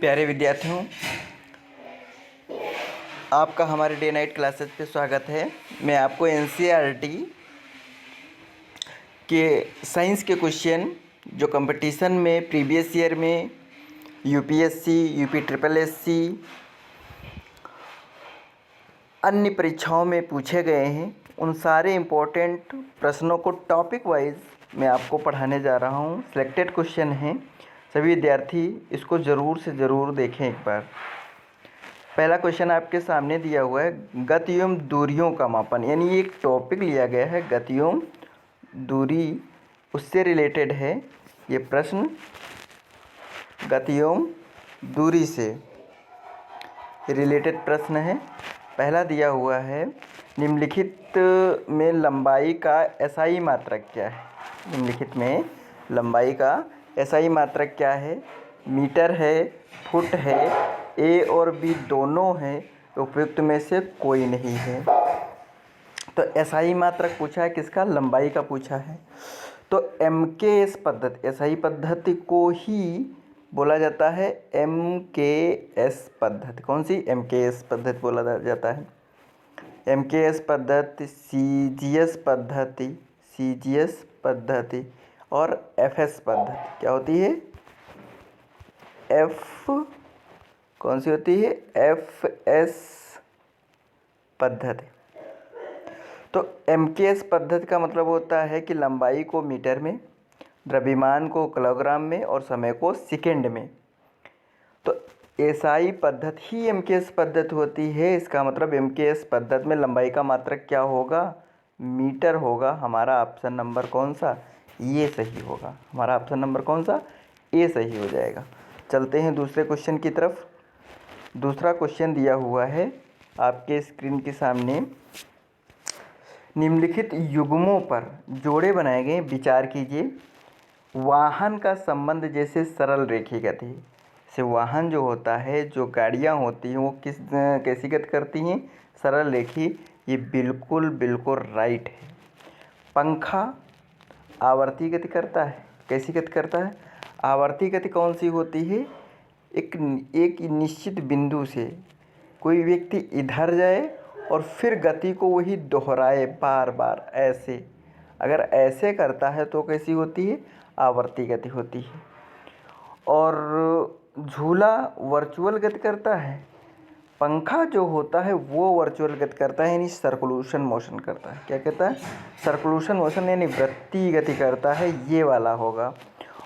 प्यारे विद्यार्थियों, आपका हमारे डे नाइट क्लासेस पे स्वागत है। मैं आपको एनसीईआरटी के साइंस के क्वेश्चन जो कंपटीशन में प्रीवियस ईयर में यूपीएससी, यूपी ट्रिपल एससी अन्य परीक्षाओं में पूछे गए हैं, उन सारे इम्पोर्टेंट प्रश्नों को टॉपिक वाइज मैं आपको पढ़ाने जा रहा हूं। सिलेक्टेड क्वेश्चन हैं, सभी विद्यार्थी इसको ज़रूर से ज़रूर देखें एक बार। पहला क्वेश्चन आपके सामने दिया हुआ है, गति एवं दूरियों का मापन, यानी एक टॉपिक लिया गया है गति एवं दूरी, उससे रिलेटेड है ये प्रश्न। गति एवं दूरी से रिलेटेड प्रश्न है। पहला दिया हुआ है, निम्नलिखित में लंबाई का एसआई मात्रक क्या है? निम्नलिखित में लंबाई का एसआई मात्रक क्या है? मीटर है, फुट है, ए और बी दोनों हैं, उपयुक्त में से कोई नहीं है। तो एसआई मात्रक पूछा है, किसका? लंबाई का पूछा है। तो एमकेएस पद्धति, एसआई पद्धति को ही बोला जाता है एमकेएस पद्धति। कौन सी? एमकेएस पद्धति बोला जाता है। एमकेएस पद्धति, सीजीएस पद्धति, सीजीएस पद्धति और एफएस पद्धति। क्या होती है? एफ कौन सी होती है? एफएस पद्धति। तो एमकेएस पद्धति का मतलब होता है कि लंबाई को मीटर में, द्रव्यमान को किलोग्राम में और समय को सेकंड में। तो एसआई पद्धति ही एमकेएस पद्धति होती है। इसका मतलब एमकेएस पद्धति में लंबाई का मात्रक क्या होगा? मीटर होगा। हमारा ऑप्शन नंबर कौन सा? ये सही होगा। हमारा ऑप्शन नंबर कौन सा? ए सही हो जाएगा। चलते हैं दूसरे क्वेश्चन की तरफ। दूसरा क्वेश्चन दिया हुआ है आपके स्क्रीन के सामने, निम्नलिखित युग्मों पर जोड़े बनाए गए, विचार कीजिए। वाहन का संबंध जैसे सरल रेखीय गति से, वाहन जो होता है, जो गाड़ियाँ होती हैं, वो कैसी गति करती हैं? सरल रेखीय। ये बिल्कुल राइट है। पंखा आवर्ती गति करता है। कैसी गति करता है? आवर्ती गति कौन सी होती है? एक निश्चित बिंदु से कोई व्यक्ति इधर जाए और फिर गति को वही दोहराए बार बार, ऐसे। अगर ऐसे करता है तो कैसी होती है? आवर्ती गति होती है। और झूला वर्चुअल गति करता है। पंखा जो होता है वो वर्चुअल गति करता है, यानी सर्कुलेशन मोशन करता है। क्या कहता है? सर्कुलेशन मोशन, यानी वृत्तीय गति करता है, ये वाला होगा।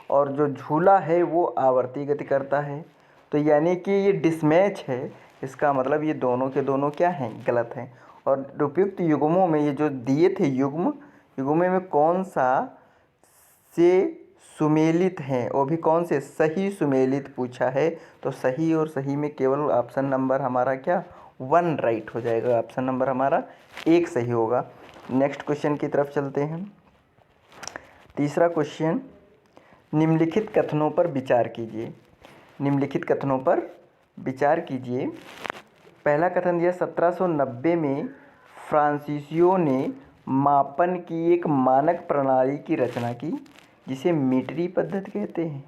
और जो झूला है वो आवर्ती गति करता है। तो यानी कि ये डिसमैच है। इसका मतलब ये दोनों के दोनों क्या हैं? गलत हैं। और उपयुक्त युग्मों में ये जो दिए थे युग्म में कौन सा से सुमेलित हैं, वो भी कौन से? सही सुमेलित पूछा है। तो सही और सही में केवल ऑप्शन नंबर हमारा क्या? 1 राइट हो जाएगा। ऑप्शन नंबर हमारा 1 सही होगा। नेक्स्ट क्वेश्चन की तरफ चलते हैं। तीसरा क्वेश्चन, निम्नलिखित कथनों पर विचार कीजिए। निम्नलिखित कथनों पर विचार कीजिए। पहला कथन दिया, 1790 में फ्रांसीसियो ने मापन की एक मानक प्रणाली की रचना की, जिसे मीटरी पद्धति कहते हैं।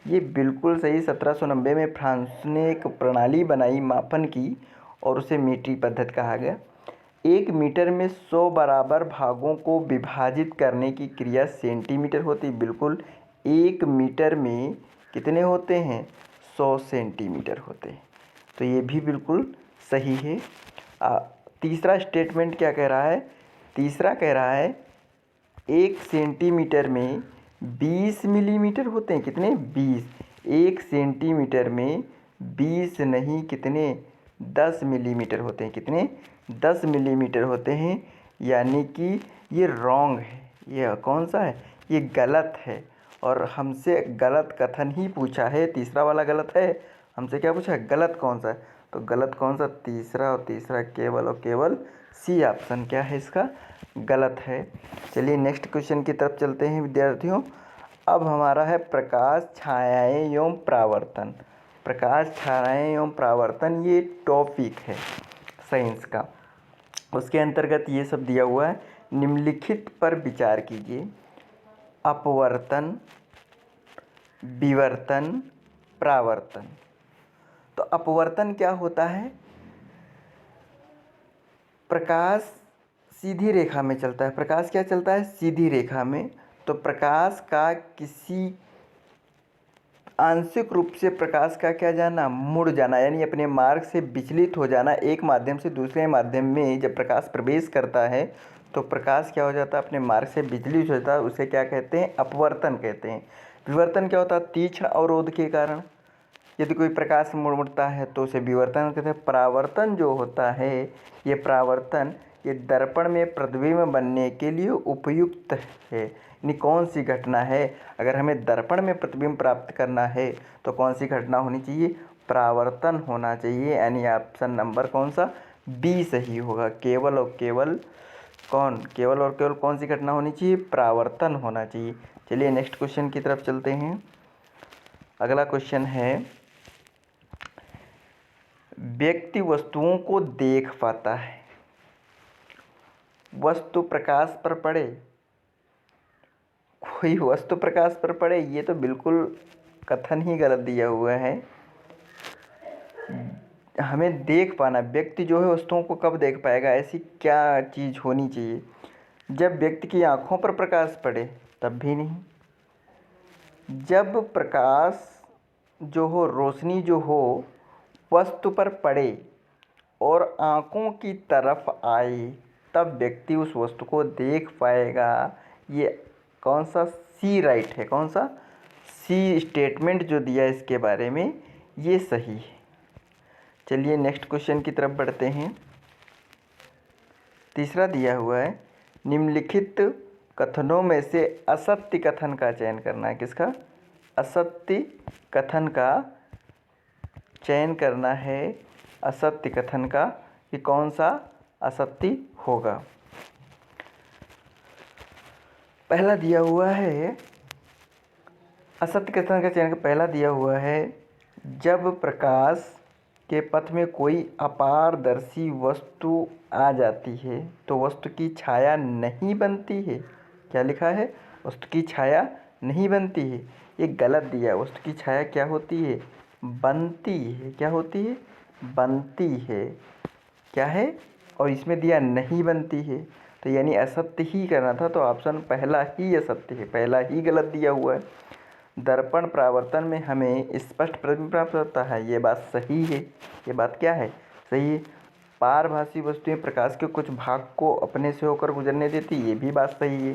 ये बिल्कुल सही। 1790 में फ्रांस ने एक प्रणाली बनाई मापन की और उसे मीटरी पद्धति कहा गया। 1 मीटर में 100 बराबर भागों को विभाजित करने की क्रिया सेंटीमीटर होती। बिल्कुल, 1 मीटर में कितने होते हैं? 100 सेंटीमीटर होते हैं। तो ये भी बिल्कुल सही है। तीसरा स्टेटमेंट क्या कह रहा है? तीसरा कह रहा है 1 सेंटीमीटर में 20 मिलीमीटर होते हैं। कितने? 20। 1 सेंटीमीटर में 20 नहीं, कितने? 10 मिलीमीटर होते हैं। कितने? 10 मिलीमीटर होते हैं। यानी कि ये रॉन्ग है। ये कौन सा है? ये गलत है। और हमसे गलत कथन ही पूछा है। तीसरा वाला गलत है। हमसे क्या पूछा है? गलत कौन सा है? तो गलत कौन सा? तीसरा, और तीसरा केवल और केवल सी ऑप्शन क्या है इसका? गलत है। चलिए नेक्स्ट क्वेश्चन की तरफ चलते हैं विद्यार्थियों। अब हमारा है प्रकाश, छायाएं एवं परावर्तन। प्रकाश, छायाएं एवं परावर्तन ये टॉपिक है साइंस का। उसके अंतर्गत ये सब दिया हुआ है। निम्नलिखित पर विचार कीजिए। अपवर्तन, विवर्तन, परावर्तन। तो अपवर्तन क्या होता है? प्रकाश सीधी रेखा में चलता है। प्रकाश क्या चलता है? सीधी रेखा में। तो प्रकाश का किसी आंशिक रूप से प्रकाश का क्या जाना? मुड़ जाना, यानी अपने मार्ग से विचलित हो जाना। एक माध्यम से दूसरे माध्यम में जब प्रकाश प्रवेश करता है तो प्रकाश क्या हो जाता है? अपने मार्ग से विचलित हो जाता है। उसे क्या कहते हैं? अपवर्तन कहते हैं। विवर्तन क्या होता है? तीक्ष्ण अवरोध के कारण यदि कोई प्रकाश मुड़ता है तो उसे विवर्तन कहते हैं। परावर्तन जो होता है, ये परावर्तन ये दर्पण में प्रतिबिंब बनने के लिए उपयुक्त है। यानी कौन सी घटना है? अगर हमें दर्पण में प्रतिबिंब प्राप्त करना है तो कौन सी घटना होनी चाहिए? परावर्तन होना चाहिए। यानी ऑप्शन नंबर कौन सा? बी सही होगा। केवल और केवल कौन सी घटना होनी चाहिए? परावर्तन होना चाहिए। चलिए नेक्स्ट क्वेश्चन की तरफ चलते हैं। अगला क्वेश्चन है, व्यक्ति वस्तुओं को देख पाता है, वस्तु प्रकाश पर पड़े, कोई वस्तु प्रकाश पर पड़े, ये तो बिल्कुल कथन ही गलत दिया हुआ है। हमें देख पाना, व्यक्ति जो है वस्तुओं को कब देख पाएगा? ऐसी क्या चीज़ होनी चाहिए? जब व्यक्ति की आंखों पर प्रकाश पड़े तब भी नहीं। जब प्रकाश जो हो, रोशनी जो हो वस्तु पर पड़े और आँखों की तरफ आए तब व्यक्ति उस वस्तु को देख पाएगा। ये कौन सा सी राइट है? कौन सा सी स्टेटमेंट जो दिया है इसके बारे में, ये सही है। चलिए नेक्स्ट क्वेश्चन की तरफ बढ़ते हैं। तीसरा दिया हुआ है, निम्नलिखित कथनों में से असत्य कथन का चयन करना है। किसका? असत्य कथन का चयन करना है। असत्य कथन का कि कौन सा असत्य होगा? पहला दिया हुआ है, असत्य कथन का चयन पहला दिया हुआ है, जब प्रकाश के पथ में कोई अपारदर्शी वस्तु आ जाती है तो वस्तु की छाया नहीं बनती है। क्या लिखा है? वस्तु की छाया नहीं बनती है। ये गलत दिया है। वस्तु की छाया क्या होती है? बनती है। क्या होती है? बनती है। क्या है? और इसमें दिया नहीं बनती है, तो यानी असत्य ही करना था। तो ऑप्शन पहला ही असत्य है, पहला ही गलत दिया हुआ है। दर्पण परावर्तन में हमें स्पष्ट प्रतिबिंब प्राप्त होता है, ये बात सही है। ये बात क्या है? सही है। पारभासी वस्तुएं प्रकाश के कुछ भाग को अपने से होकर गुजरने देती, ये भी बात सही है।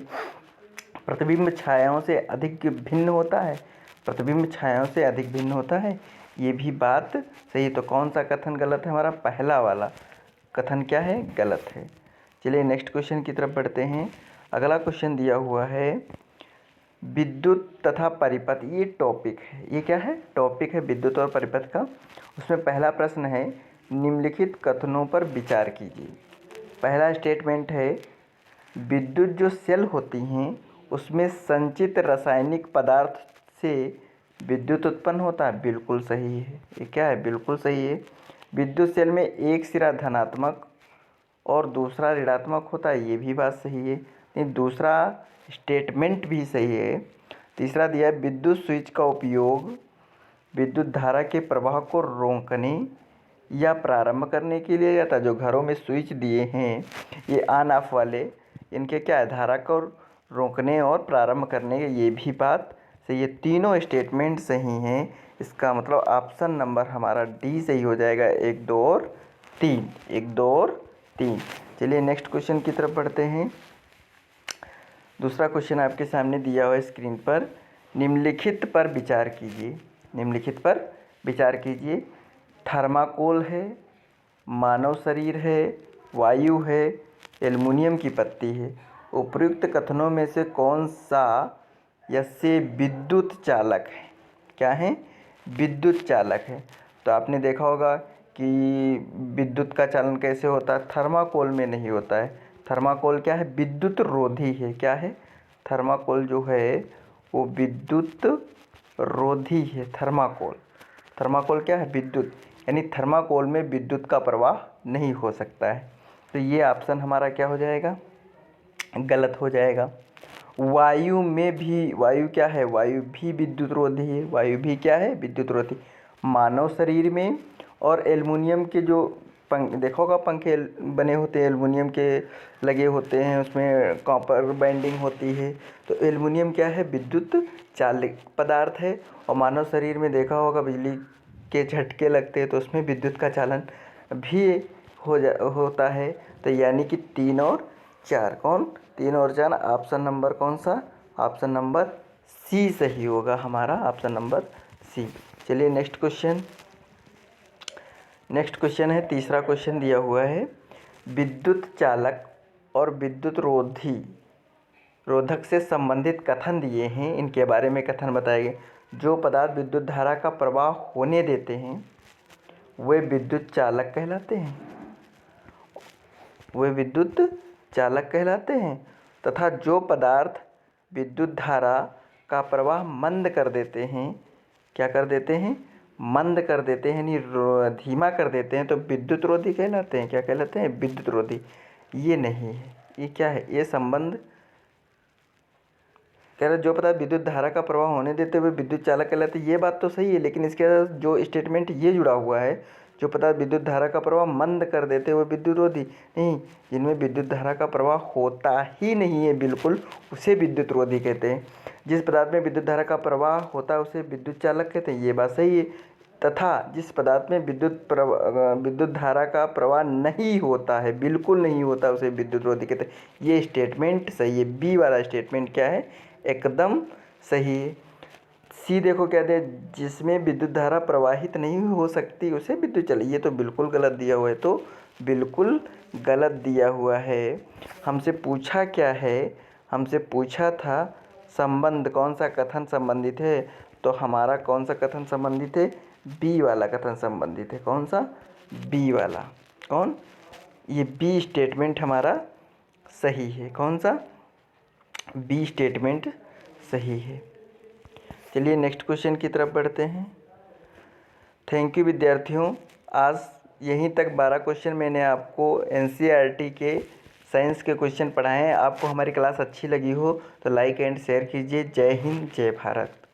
प्रतिबिंब छायाओं से अधिक भिन्न होता है, प्रतिबिंब छायाओं से अधिक भिन्न होता है, ये भी बात सही। तो कौन सा कथन गलत है? हमारा पहला वाला कथन क्या है? गलत है। चलिए नेक्स्ट क्वेश्चन की तरफ बढ़ते हैं। अगला क्वेश्चन दिया हुआ है, विद्युत तथा परिपथ। ये टॉपिक है। ये क्या है? टॉपिक है विद्युत और परिपथ का। उसमें पहला प्रश्न है, निम्नलिखित कथनों पर विचार कीजिए। पहला स्टेटमेंट है, विद्युत जो सेल होती हैं उसमें संचित रासायनिक पदार्थ से विद्युत उत्पन्न होता है। बिल्कुल सही है। ये क्या है? बिल्कुल सही है। विद्युत सेल में एक सिरा धनात्मक और दूसरा ऋणात्मक होता है, ये भी बात सही है। लेकिन दूसरा स्टेटमेंट भी सही है। तीसरा दिया है, विद्युत स्विच का उपयोग विद्युत धारा के प्रवाह को रोकने या प्रारंभ करने के लिए जाता है। जो घरों में स्विच दिए हैं ये ऑन ऑफ वाले, इनके क्या है? धारा को रोकने और प्रारंभ करने के, ये भी बात सही है। तीनों स्टेटमेंट सही हैं। इसका मतलब ऑप्शन नंबर हमारा डी सही हो जाएगा। 1, 2 और 3, 1, 2 और 3। चलिए नेक्स्ट क्वेश्चन की तरफ बढ़ते हैं। दूसरा क्वेश्चन आपके सामने दिया हुआ है स्क्रीन पर, निम्नलिखित पर विचार कीजिए। निम्नलिखित पर विचार कीजिए। थर्माकोल है, मानव शरीर है, वायु है, एल्युमिनियम की पत्ती है। उपयुक्त कथनों में से कौन सा यसे विद्युत चालक है? क्या है? विद्युत चालक है। तो आपने देखा होगा कि विद्युत का चालन कैसे होता है? थर्माकोल में नहीं होता है। थर्माकोल क्या है? विद्युत रोधी है। क्या है? थर्माकोल जो है वो विद्युत रोधी है। थर्माकोल क्या है? विद्युत, यानी थर्माकोल में विद्युत का प्रवाह नहीं हो सकता है। तो ये ऑप्शन हमारा क्या हो जाएगा? गलत हो जाएगा। वायु में भी, वायु क्या है? वायु भी विद्युत रोधी है। वायु भी क्या है? विद्युत रोधी। मानव शरीर में और एल्युमिनियम के जो देखा होगा पंखे बने होते हैं, एल्युमिनियम के लगे होते हैं, उसमें कॉपर बाइंडिंग होती है। तो एल्युमिनियम क्या है, विद्युत चालक पदार्थ है। और मानव शरीर में देखा होगा बिजली के झटके लगते हैं तो उसमें विद्युत का चालन भी होता है। तो यानी कि 3 और 4, कौन 3 और 4, ऑप्शन नंबर कौन सा, ऑप्शन नंबर सी सही होगा हमारा, ऑप्शन नंबर सी। चलिए नेक्स्ट क्वेश्चन है, तीसरा क्वेश्चन दिया हुआ है, विद्युत चालक और विद्युत रोधक से संबंधित कथन दिए हैं, इनके बारे में कथन बताएंगे। जो पदार्थ विद्युत धारा का प्रवाह होने देते हैं वे विद्युत चालक कहलाते हैं, तथा जो पदार्थ विद्युत धारा का प्रवाह मंद कर देते हैं, क्या कर देते हैं, मंद कर देते हैं, यानी धीमा कर देते हैं, तो विद्युत रोधी कहलाते हैं। क्या कहलाते हैं, विद्युत रोधी। ये नहीं है, ये क्या है, ये संबंध कह रहे जो पदार्थ विद्युत धारा का प्रवाह होने देते हुए विद्युत चालक कहलाते हैं। ये बात तो सही है, लेकिन इसके साथ जो स्टेटमेंट ये जुड़ा हुआ है, जो पदार्थ विद्युत धारा का प्रवाह मंद कर देते हुए विद्युत रोधी नहीं, जिनमें विद्युत धारा का प्रवाह होता ही नहीं है बिल्कुल, उसे विद्युत रोधी कहते हैं। जिस पदार्थ में विद्युत धारा का प्रवाह होता है उसे विद्युत चालक कहते हैं, ये बात सही है। तथा जिस पदार्थ में विद्युत धारा का प्रवाह नहीं होता है, बिल्कुल नहीं होता, उसे विद्युत रोधी कहते हैं। ये स्टेटमेंट सही है, बी वाला स्टेटमेंट क्या है, एकदम सही है। सी देखो क्या दे, जिसमें विद्युत धारा प्रवाहित नहीं हो सकती उसे विद्युत चालक, ये तो बिल्कुल गलत दिया हुआ है, तो बिल्कुल गलत दिया हुआ है। हमसे पूछा क्या है, हमसे पूछा था संबंध, कौन सा कथन संबंधित है, तो हमारा कौन सा कथन संबंधित है, बी वाला कथन संबंधित है। कौन सा, बी वाला, कौन, ये बी स्टेटमेंट हमारा सही है। कौन सा, बी स्टेटमेंट सही है। चलिए नेक्स्ट क्वेश्चन की तरफ बढ़ते हैं। थैंक यू विद्यार्थियों, आज यहीं तक 12 क्वेश्चन मैंने आपको एनसीईआरटी के साइंस के क्वेश्चन पढ़ाए हैं। आपको हमारी क्लास अच्छी लगी हो तो लाइक एंड शेयर कीजिए। जय हिंद, जय भारत।